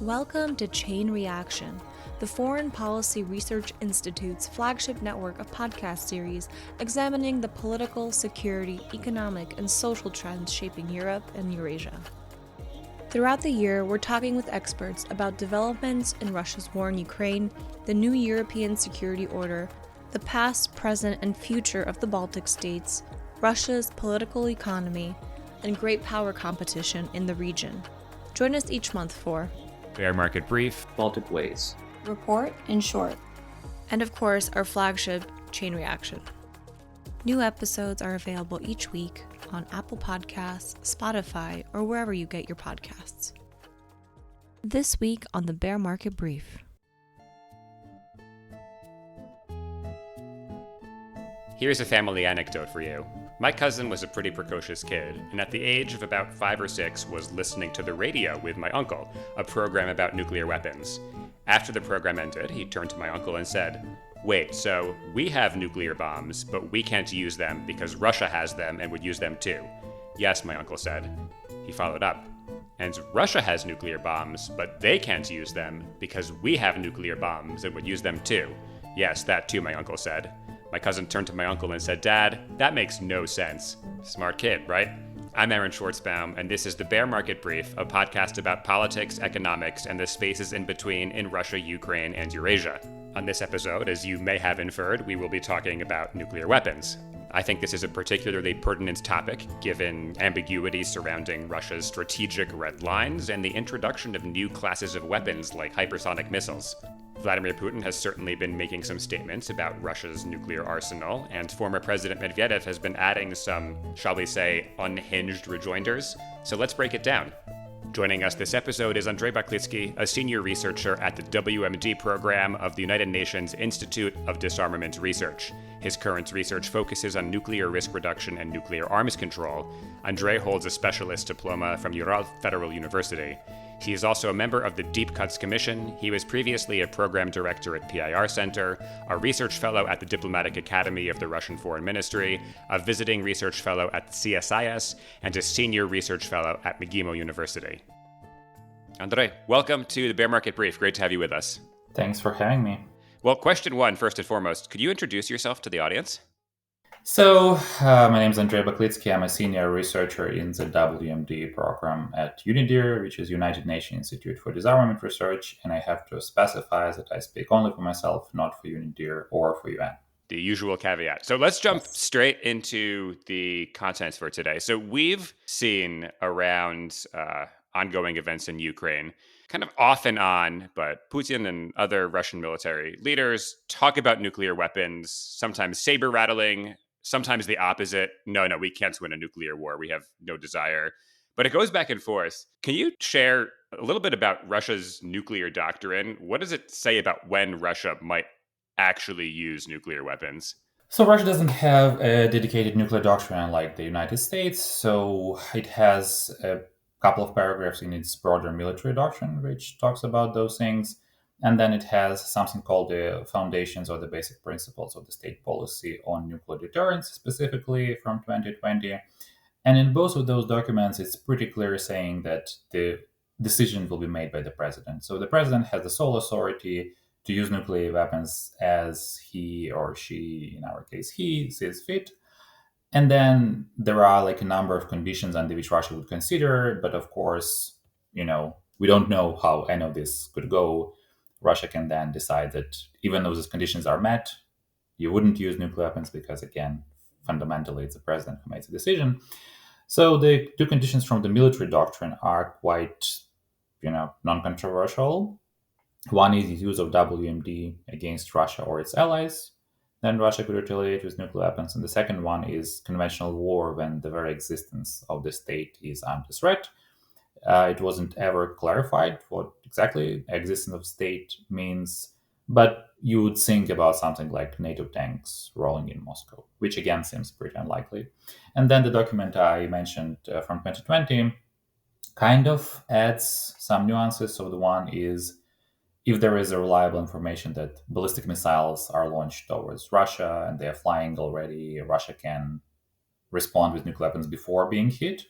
Welcome to Chain Reaction, the Foreign Policy Research Institute's flagship network of podcast series examining the political, security, economic, and social trends shaping Europe and Eurasia. Throughout the year, we're talking with experts about developments in Russia's war in Ukraine, the new European security order, the past, present, and future of the Baltic states, Russia's political economy, and great power competition in the region. Join us each month for Bear Market Brief, Baltic Ways, Report in Short, and of course, our flagship, Chain Reaction. New episodes are available each week on Apple Podcasts, Spotify, or wherever you get your podcasts. This week on the Bear Market Brief. Here's a family anecdote for you. My cousin was a pretty precocious kid, and at the age of about 5 or 6 was listening to the radio with my uncle, a program about nuclear weapons. After the program ended, he turned to my uncle and said, "Wait, so we have nuclear bombs, but we can't use them because Russia has them and would use them too?" "Yes," my uncle said. He followed up, "And Russia has nuclear bombs, but they can't use them because we have nuclear bombs and would use them too." "Yes, that too," my uncle said. My cousin turned to my uncle and said, "Dad, that makes no sense." Smart kid, right? I'm Aaron Schwartzbaum, and this is the Bear Market Brief, a podcast about politics, economics, and the spaces in between in Russia, Ukraine, and Eurasia. On this episode, as you may have inferred, we will be talking about nuclear weapons. I think this is a particularly pertinent topic, given ambiguities surrounding Russia's strategic red lines and the introduction of new classes of weapons like hypersonic missiles. Vladimir Putin has certainly been making some statements about Russia's nuclear arsenal, and former President Medvedev has been adding some, shall we say, unhinged rejoinders. So let's break it down. Joining us this episode is Andrey Baklitskiy, a senior researcher at the WMD program of the United Nations Institute of Disarmament Research. His current research focuses on nuclear risk reduction and nuclear arms control. Andrey holds a specialist diploma from Ural Federal University. He is also a member of the Deep Cuts Commission. He was previously a program director at PIR Center, a research fellow at the Diplomatic Academy of the Russian Foreign Ministry, a visiting research fellow at CSIS, and a senior research fellow at McGill University. Andrey, welcome to the Bear Market Brief. Great to have you with us. Thanks for having me. Well, question one, first and foremost, could you introduce yourself to the audience? So, my name is Andrey Baklitskiy. I'm a senior researcher in the WMD program at UNIDIR, which is United Nations Institute for Disarmament Research, and I have to specify that I speak only for myself, not for UNIDIR or for UN. The usual caveat. So let's jump straight into the contents for today. So we've seen around ongoing events in Ukraine, kind of off and on, but Putin and other Russian military leaders talk about nuclear weapons, sometimes saber rattling, sometimes the opposite. No, we can't win a nuclear war. We have no desire. But it goes back and forth. Can you share a little bit about Russia's nuclear doctrine? What does it say about when Russia might actually use nuclear weapons? So Russia doesn't have a dedicated nuclear doctrine like the United States. So it has a couple of paragraphs in its broader military doctrine, which talks about those things. And then it has something called the foundations or the basic principles of the state policy on nuclear deterrence, specifically from 2020. And in both of those documents, it's pretty clear saying that the decision will be made by the president. So the president has the sole authority to use nuclear weapons as he or she, in our case, he, sees fit. And then there are like a number of conditions under which Russia would consider. But of course, we don't know how any of this could go. Russia can then decide that even though those conditions are met, you wouldn't use nuclear weapons because, again, fundamentally, it's the president who makes the decision. So the two conditions from the military doctrine are quite, non-controversial. One is the use of WMD against Russia or its allies. Then Russia could retaliate with nuclear weapons. And the second one is conventional war when the very existence of the state is under threat. It wasn't ever clarified what exactly existence of state means, but you would think about something like NATO tanks rolling in Moscow, which again seems pretty unlikely. And then the document I mentioned from 2020 kind of adds some nuances. So the one is, if there is a reliable information that ballistic missiles are launched towards Russia and they are flying already, Russia can respond with nuclear weapons before being hit.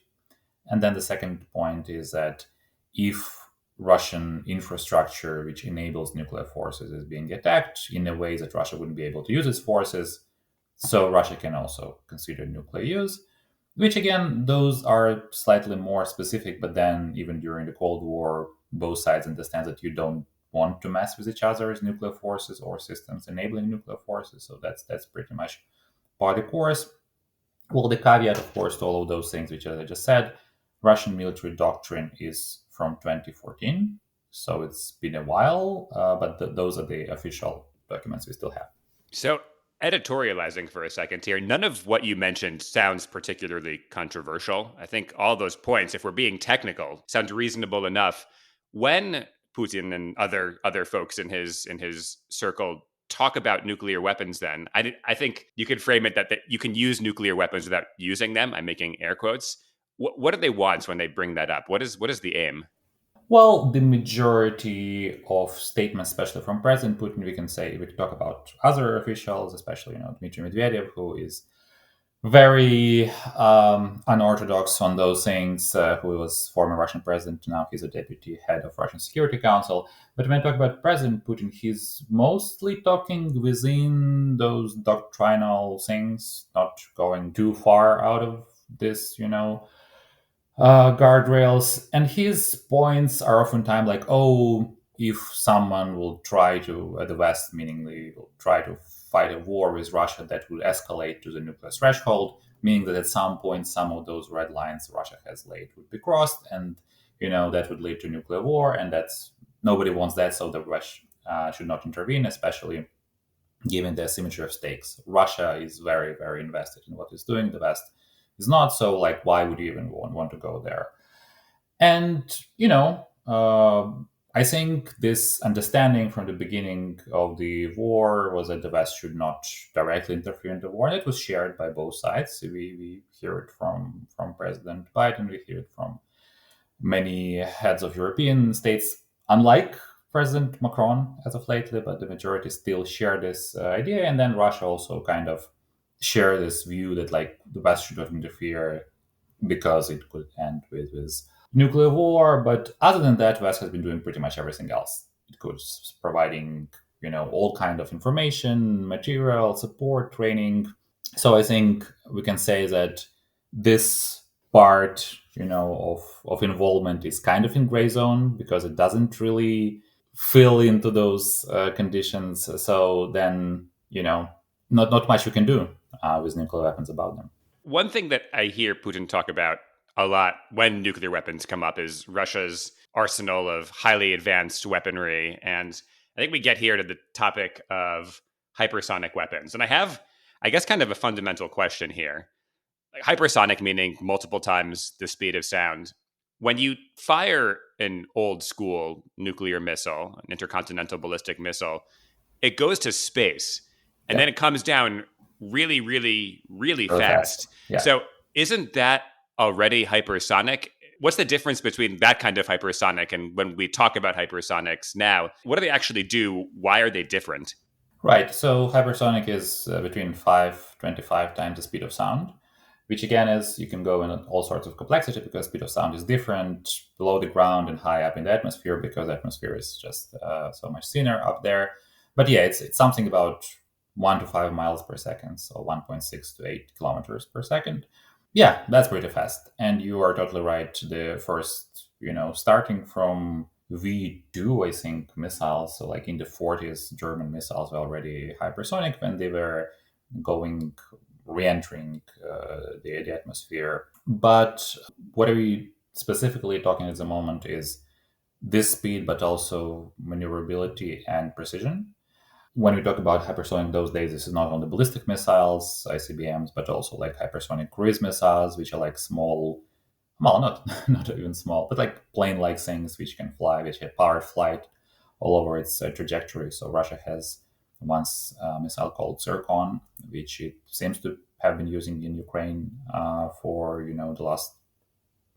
And then the second point is that if Russian infrastructure, which enables nuclear forces, is being attacked in a way that Russia wouldn't be able to use its forces. So Russia can also consider nuclear use, which again, those are slightly more specific. But then, even during the Cold War, both sides understand that you don't want to mess with each other's nuclear forces or systems enabling nuclear forces. So that's pretty much par the course. Well, the caveat, of course, to all of those things, which as I just said, Russian military doctrine is from 2014, so it's been a while, but those are the official documents we still have. So, editorializing for a second here, none of what you mentioned sounds particularly controversial. I think all those points, if we're being technical, sound reasonable enough. When Putin and other folks in his circle talk about nuclear weapons, then I think you could frame it that you can use nuclear weapons without using them. I'm making air quotes. What do they want when they bring that up? What is the aim? Well, the majority of statements, especially from President Putin, we can say, we can talk about other officials, especially Dmitry Medvedev, who is very unorthodox on those things, who was former Russian president. Now he's a deputy head of Russian Security Council. But when I talk about President Putin, he's mostly talking within those doctrinal things, not going too far out of this, guardrails. And his points are oftentimes like, oh, if someone will try to, the West, meaning they will try to fight a war with Russia, that will escalate to the nuclear threshold, meaning that at some point, some of those red lines Russia has laid would be crossed, and that would lead to nuclear war, and that's nobody wants that. So the West should not intervene, especially given the asymmetry of stakes. Russia is very, very invested in what it's doing. The West is not. So, like, why would you even want to go there? And, I think this understanding from the beginning of the war was that the West should not directly interfere in the war. And it was shared by both sides. We hear it from President Biden, we hear it from many heads of European states, unlike President Macron as of lately, but the majority still share this idea. And then Russia also kind of share this view that, like, the West should not interfere because it could end with nuclear war. But other than that, West has been doing pretty much everything else. It could providing, all kind of information, material, support, training. So I think we can say that this part, of involvement is kind of in gray zone because it doesn't really fill into those conditions. So then, not much you can do with nuclear weapons about them. One thing that I hear Putin talk about a lot when nuclear weapons come up is Russia's arsenal of highly advanced weaponry. And I think we get here to the topic of hypersonic weapons. And I have, I guess, kind of a fundamental question here. Hypersonic meaning multiple times the speed of sound. When you fire an old school nuclear missile, an intercontinental ballistic missile, it goes to space and then it comes down really, really, really fast. Yeah. So isn't that already hypersonic? What's the difference between that kind of hypersonic and when we talk about hypersonics now? What do they actually do? Why are they different? Right. So hypersonic is between 25 times the speed of sound, which again is, you can go in all sorts of complexity because speed of sound is different below the ground and high up in the atmosphere because the atmosphere is just so much thinner up there. But yeah, it's something about 1 to 5 miles per second, so 1.6 to 8 kilometers per second. Yeah, that's pretty fast. And you are totally right. The first, starting from V2, I think, missiles, so like in the 40s, German missiles were already hypersonic when they were re-entering the atmosphere. But what are we specifically talking at the moment is this speed, but also maneuverability and precision. When we talk about hypersonic those days, this is not only ballistic missiles, ICBMs, but also like hypersonic cruise missiles, which are like small, well, not even small, but like plane-like things which can fly, which have powered flight all over its trajectory. So Russia has once a missile called Zircon, which it seems to have been using in Ukraine for the last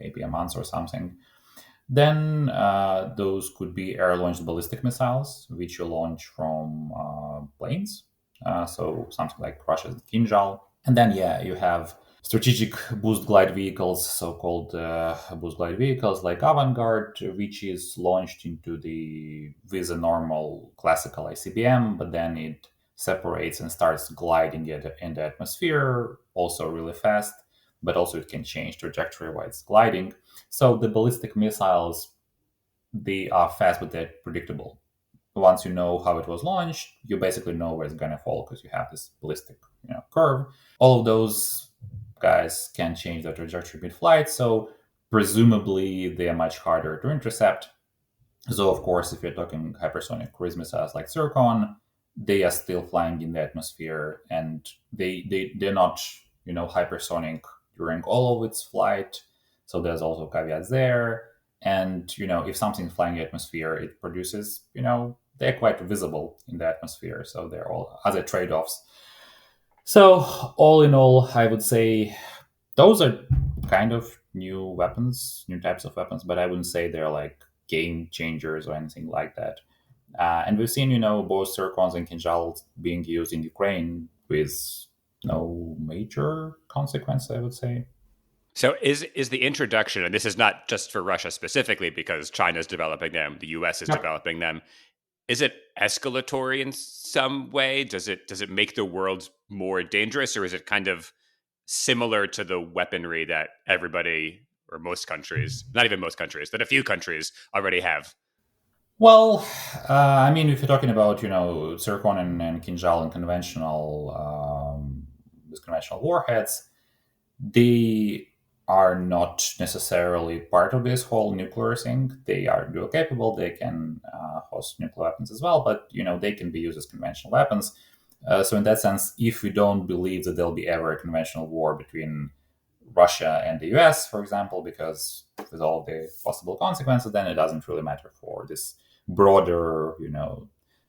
maybe a month or something. Then those could be air-launched ballistic missiles, which you launch from planes. So something like Russia's Kinzhal. And then, you have strategic boost glide vehicles, so-called boost glide vehicles like Avangard, which is launched into the with a normal classical ICBM, but then it separates and starts gliding it in the atmosphere, also really fast, but also it can change trajectory while it's gliding. So the ballistic missiles, they are fast, but they're predictable. Once you know how it was launched, you basically know where it's going to fall because you have this ballistic, curve. All of those guys can change their trajectory mid-flight, so presumably they are much harder to intercept. So, of course, if you're talking hypersonic cruise missiles like Zircon, they are still flying in the atmosphere, and they're not, hypersonic during all of its flight. So there's also caveats there. And if something's flying in the atmosphere, it produces, they're quite visible in the atmosphere. So there are all other trade-offs. So all in all, I would say those are kind of new weapons, new types of weapons, but I wouldn't say they're like game changers or anything like that. And we've seen, both Zircons and Kinjals being used in Ukraine with no major consequence, I would say. So is the introduction, and this is not just for Russia specifically because China's developing them, the US is Yep. developing them. Is it escalatory in some way? Does it make the world more dangerous, or is it kind of similar to the weaponry that everybody or most countries, not even most countries, but a few countries already have? Well, I mean, if you're talking about, Zircon and Kinjal and these conventional warheads, they are not necessarily part of this whole nuclear thing. They are dual capable. They can host nuclear weapons as well, but they can be used as conventional weapons. So in that sense, if we don't believe that there'll be ever a conventional war between Russia and the US, for example, because with all the possible consequences, then it doesn't really matter for this broader,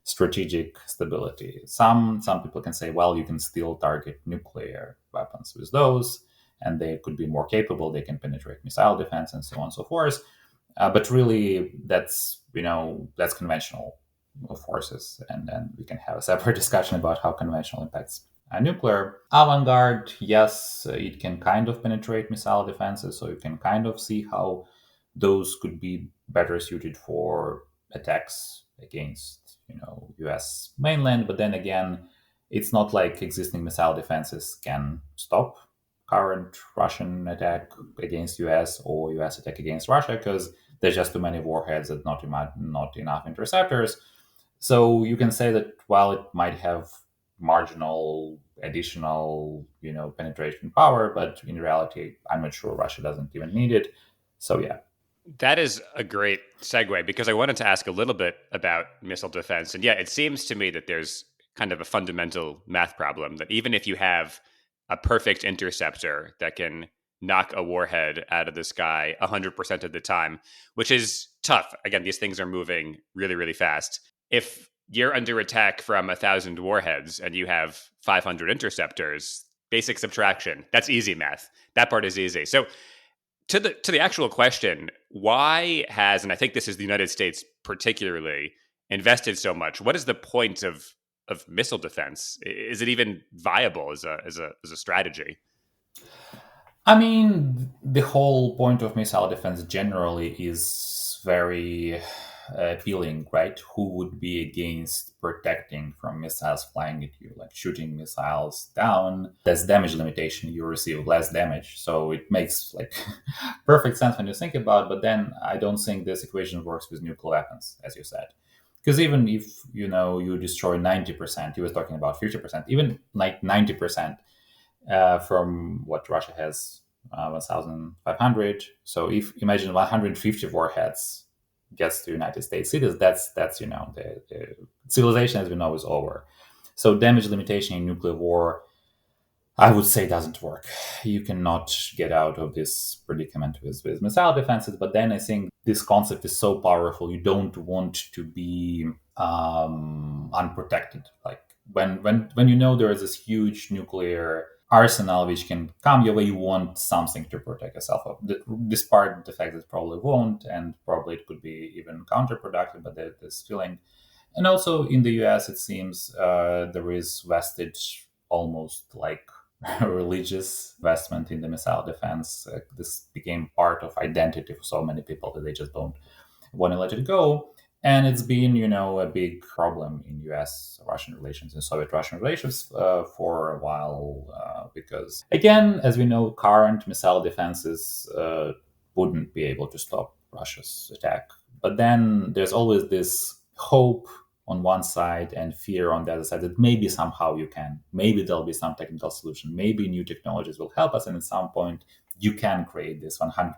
strategic stability. Some people can say, well, you can still target nuclear weapons with those, and they could be more capable. They can penetrate missile defense and so on and so forth. But really, that's conventional forces, and then we can have a separate discussion about how conventional impacts nuclear. Avant-garde, yes, it can kind of penetrate missile defenses, so you can kind of see how those could be better suited for attacks against, U.S. mainland. But then again, it's not like existing missile defenses can stop current Russian attack against US or US attack against Russia because there's just too many warheads and not enough interceptors. So you can say that while it might have marginal additional, penetration power, but in reality, I'm not sure Russia doesn't even need it. So yeah. That is a great segue because I wanted to ask a little bit about missile defense. And yeah, it seems to me that there's kind of a fundamental math problem that even if you have a perfect interceptor that can knock a warhead out of the sky 100% of the time, which is tough. Again, these things are moving really, really fast. If you're under attack from 1,000 warheads and you have 500 interceptors, basic subtraction, that's easy math. That part is easy. So to the actual question, why has, and I think this is the United States particularly, invested so much? What is the point of missile defense? Is it even viable as a strategy? I mean, the whole point of missile defense generally is very appealing, right? Who would be against protecting from missiles flying at you, like shooting missiles down? There's damage limitation; you receive less damage, so it makes like perfect sense when you think about it. But then I don't think this equation works with nuclear weapons, as you said. Because even if you destroy 90%, you was talking about 50%, even like 90% from what Russia has 1,500. So if imagine 150 warheads gets to United States cities, that's the civilization as we know is over. So damage limitation in nuclear war, I would say, doesn't work. You cannot get out of this predicament with missile defenses. But then I think this concept is so powerful, you don't want to be unprotected. Like when there is this huge nuclear arsenal which can come your way, you want something to protect yourself of. Despite the fact that it probably won't, and probably it could be even counterproductive, but there's this feeling. And also in the US, it seems there is vested almost like religious investment in the missile defense. This became part of identity for so many people that they just don't want to let it go. And it's been, a big problem in U.S.-Russian relations and Soviet-Russian relations for a while because, again, as we know, current missile defenses wouldn't be able to stop Russia's attack. But then there's always this hope on one side and fear on the other side that maybe somehow you can. Maybe there'll be some technical solution. Maybe new technologies will help us, and at some point you can create this 100%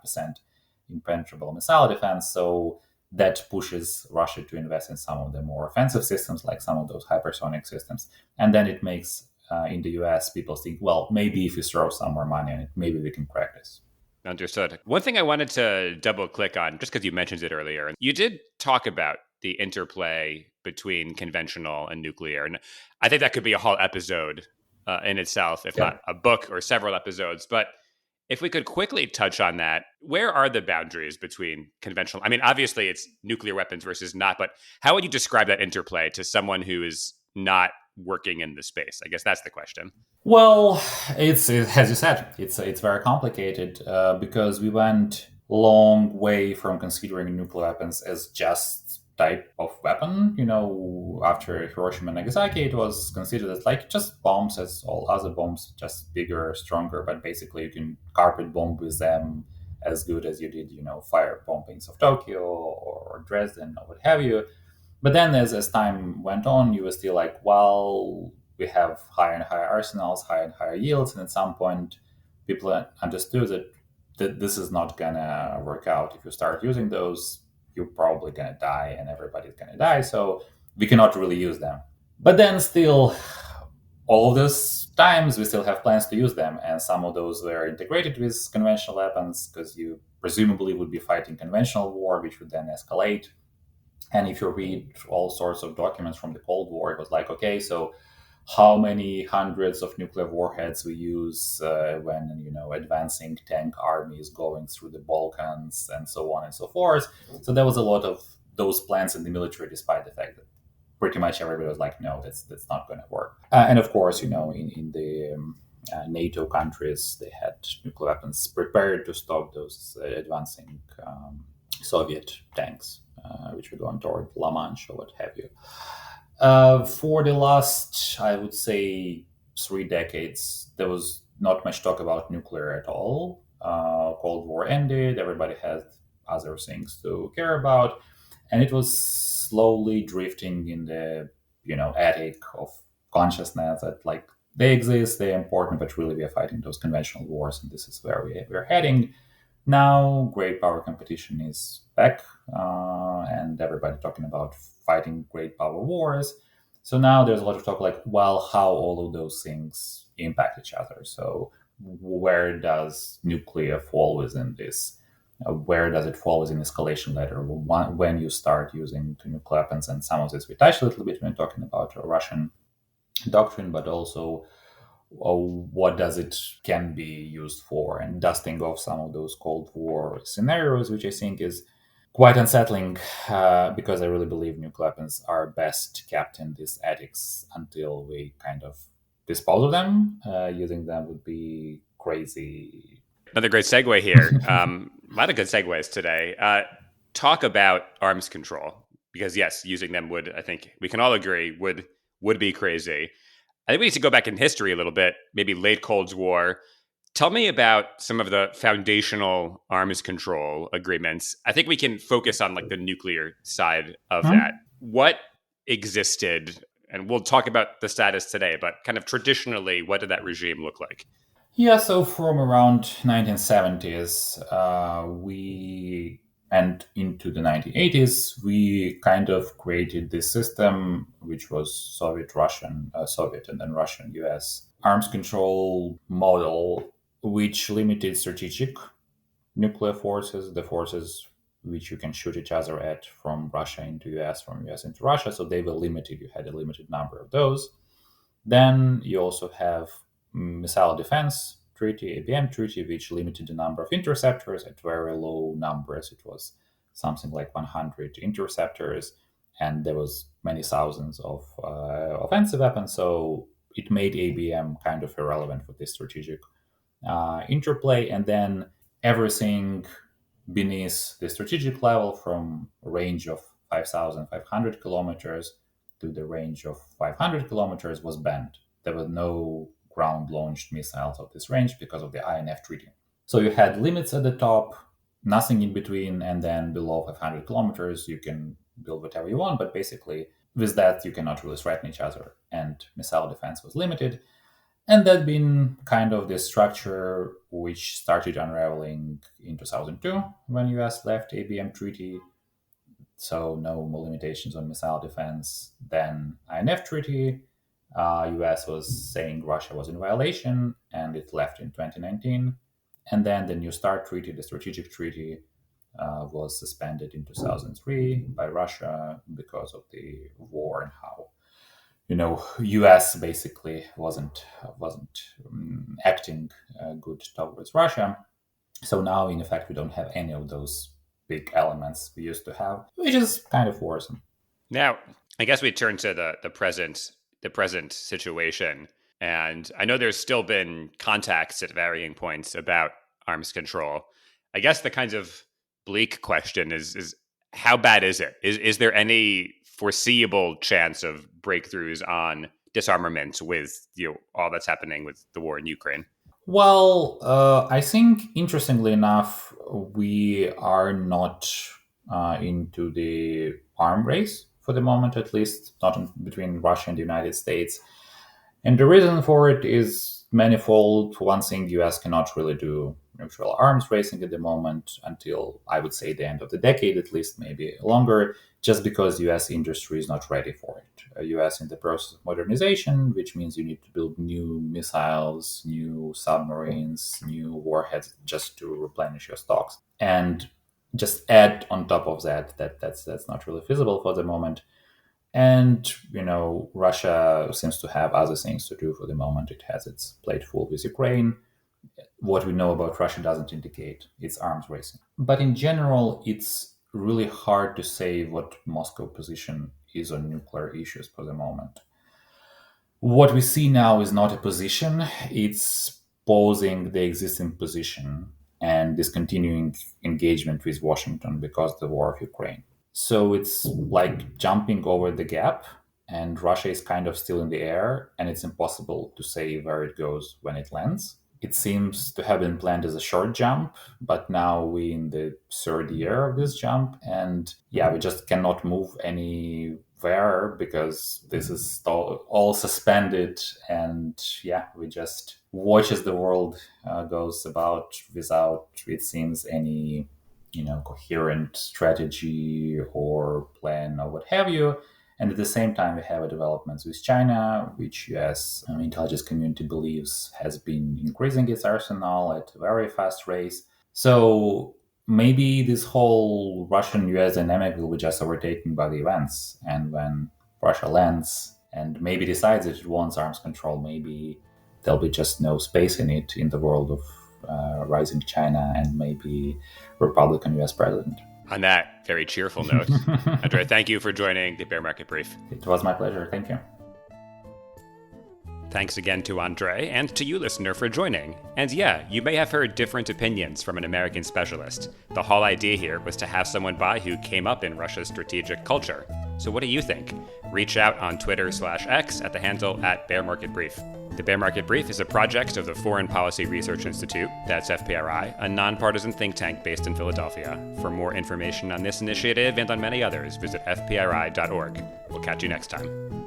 impenetrable missile defense. So that pushes Russia to invest in some of the more offensive systems, like some of those hypersonic systems. And then it makes, in the US, people think, well, maybe if we throw some more money on it, maybe we can crack this. Understood. One thing I wanted to double click on, just because you mentioned it earlier, you did talk about the interplay between conventional and nuclear. And I think that could be a whole episode in itself, if not a book or several episodes. But if we could quickly touch on that, where are the boundaries between conventional? I mean, obviously it's nuclear weapons versus not, but how would you describe that interplay to someone who is not working in the space? I guess that's the question. Well, it's as you said, it's very complicated because we went long way from considering nuclear weapons as just type of weapon. After Hiroshima and Nagasaki, it was considered as like just bombs, as all other bombs, just bigger, stronger. But basically, you can carpet bomb with them as good as you did, fire bombings of Tokyo or Dresden or what have you. But then, as time went on, you were still like, well, we have higher and higher arsenals, higher and higher yields, and at some point, people understood that this is not gonna work out. If you start using those, you're probably gonna die, and everybody's gonna die. So we cannot really use them. But then, still, all of those times, we still have plans to use them, and some of those were integrated with conventional weapons because you presumably would be fighting conventional war, which would then escalate. And if you read all sorts of documents from the Cold War, it was like, okay, so how many hundreds of nuclear warheads we use when advancing tank armies going through the Balkans and so on and so forth. So there was a lot of those plans in the military, despite the fact that pretty much everybody was like, no, that's not going to work. And of course, in the NATO countries, they had nuclear weapons prepared to stop those advancing Soviet tanks, which were going toward La Manche or what have you. For the last, I would say, 3 decades, there was not much talk about nuclear at all. Cold War ended, everybody had other things to care about, and it was slowly drifting in the attic of consciousness that like they exist, they're important, but really we are fighting those conventional wars, and this is where we're heading. Now, great power competition is back, and everybody talking about fighting great power wars. So now there's a lot of talk like, well, how all of those things impact each other. So where does nuclear fall within this? Where does it fall within escalation ladder? When you start using nuclear weapons, and some of this we touched a little bit when talking about Russian doctrine, but also what does it can be used for, and dusting off some of those Cold War scenarios, which I think is quite unsettling because I really believe nuclear weapons are best kept in these attics until we kind of dispose of them. Using them would be crazy. Another great segue here. A lot of good segues today. Talk about arms control, because yes, using them would, I think we can all agree, would be crazy. I think we need to go back in history a little bit, maybe late Cold War. Tell me about some of the foundational arms control agreements. I think we can focus on like the nuclear side of that. What existed, and we'll talk about the status today, but kind of traditionally, what did that regime look like? Yeah, so from around 1970s, we and into the 1980s, we kind of created this system, which was Soviet and then Russian US arms control model, which limited strategic nuclear forces, the forces which you can shoot each other at from Russia into US, from US into Russia. So they were limited. You had a limited number of those. Then you also have Missile Defense Treaty, ABM Treaty, which limited the number of interceptors at very low numbers. It was something like 100 interceptors, and there was many thousands of offensive weapons. So it made ABM kind of irrelevant for this strategic interplay. And then everything beneath the strategic level, from a range of 5,500 kilometers to the range of 500 kilometers, was banned. There were no ground-launched missiles of this range because of the INF Treaty. So you had limits at the top, nothing in between, and then below 500 kilometers, you can build whatever you want, but basically with that, you cannot really threaten each other, and missile defense was limited. And that been kind of the structure which started unraveling in 2002 when US left ABM Treaty. So no more limitations on missile defense. Then INF Treaty, US was saying Russia was in violation, and it left in 2019. And then the New START Treaty, the strategic treaty, was suspended in 2003 by Russia because of the war and how, US basically wasn't acting good towards Russia. So now, in effect, we don't have any of those big elements we used to have, which is kind of worrisome. Now, I guess we turn to the present situation. And I know there's still been contacts at varying points about arms control. I guess the kind of bleak question is how bad is it? Is there any foreseeable chance of breakthroughs on disarmament with all that's happening with the war in Ukraine? Well, I think, interestingly enough, we are not into the arm race for the moment, at least not between Russia and the United States. And the reason for it is manifold. For one thing, the US cannot really do neutral arms racing at the moment until, I would say, the end of the decade, at least, maybe longer, just because the US industry is not ready for it. US in the process of modernization, which means you need to build new missiles, new submarines, new warheads just to replenish your stocks. And just add on top of that's not really feasible for the moment. And, Russia seems to have other things to do for the moment. It has its plate full with Ukraine. What we know about Russia doesn't indicate its arms racing. But in general, it's really hard to say what Moscow's position is on nuclear issues for the moment. What we see now is not a position. It's posing the existing position and discontinuing engagement with Washington because of the war of Ukraine. So it's like jumping over the gap, and Russia is kind of still in the air, and it's impossible to say where it goes when it lands. It seems to have been planned as a short jump, but now we're in the third year of this jump, and we just cannot move anywhere because this is all suspended, and we just watch as the world goes about without, it seems, any coherent strategy or plan or what have you. And at the same time, we have developments with China, which US intelligence community believes has been increasing its arsenal at a very fast race. So maybe this whole Russian-US dynamic will be just overtaken by the events. And when Russia lands and maybe decides that it wants arms control, maybe there'll be just no space in it in the world of rising China and maybe Republican US president. On that very cheerful note, Andrey, thank you for joining the Bear Market Brief. It was my pleasure. Thank you. Thanks again to Andrey and to you, listener, for joining. And you may have heard different opinions from an American specialist. The whole idea here was to have someone by who came up in Russia's strategic culture. So what do you think? Reach out on Twitter/X at the handle @BearMarketBrief. The Bear Market Brief is a project of the Foreign Policy Research Institute, that's FPRI, a nonpartisan think tank based in Philadelphia. For more information on this initiative and on many others, visit fpri.org. We'll catch you next time.